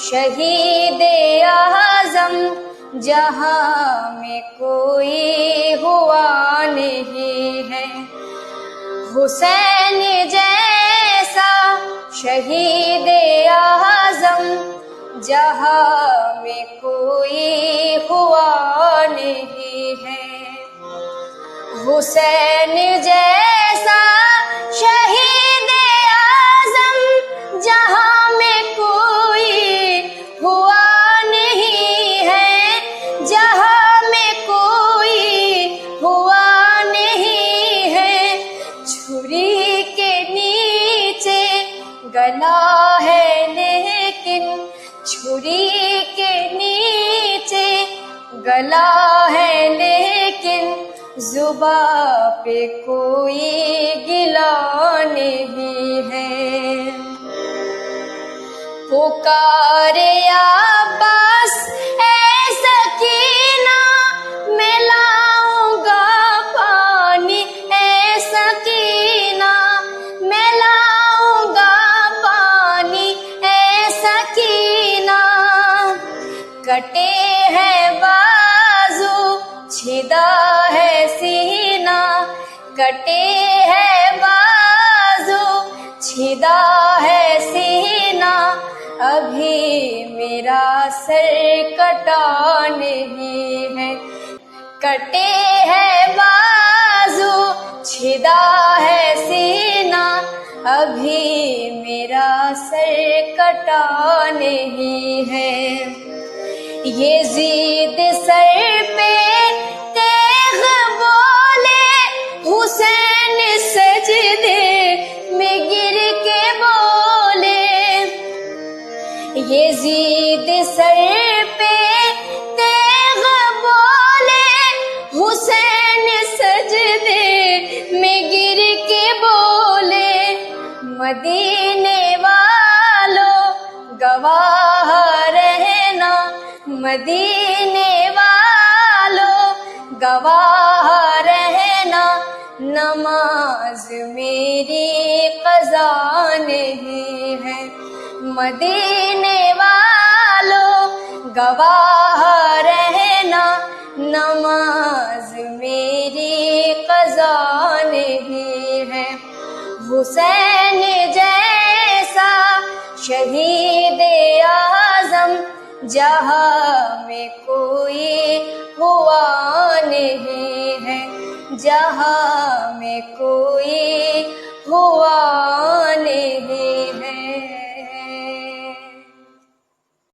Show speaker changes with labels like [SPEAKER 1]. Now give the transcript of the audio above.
[SPEAKER 1] شہید اعظم جہاں میں کوئی ہوا نہیں ہے، حسین جیسا شہید اعظم جہاں میں کوئی ہوا نہیں ہے، حسین جیسا شہید اعظم جہاں میں کوئی ہوا نہیں ہے، جہاں میں کوئی ہوا نہیں ہے، چھری کے نیچے گلا ہے لیکن چھری کے نیچے گلا ہے لیکن زباں پہ کوئی گلا نہیں ہے، پکارے عباس اے سکینہ میں لاؤں گا پانی، اے سکینہ میں لاؤں گا پانی، اے سکینہ کٹے ہیں بازو چھدا ہے سینہ، کٹے ہے بازو چھدا ہے سینہ، ابھی میرا سر کٹا نہیں ہے، کٹے ہے بازو چھدا ہے سینہ، ابھی میرا سر کٹا نہیں ہے، یزید سر پہ تیغ بولے، حسین سجدے میں گر کے بولے، یزید سر پہ تیغ بولے، حسین سجدے میں گر کے بولے، مدینے والوں گواہ رہنا، مدینے والوں گواہ رہنا، نماز میری قضا نہیں ہے، مدینے والوں گواہ رہنا، نماز میری قضا نہیں ہے، حسین جیسا شہید اعظم جہاں میں کوئی ہوا نہیں ہے، جہاں میں کوئی ہوا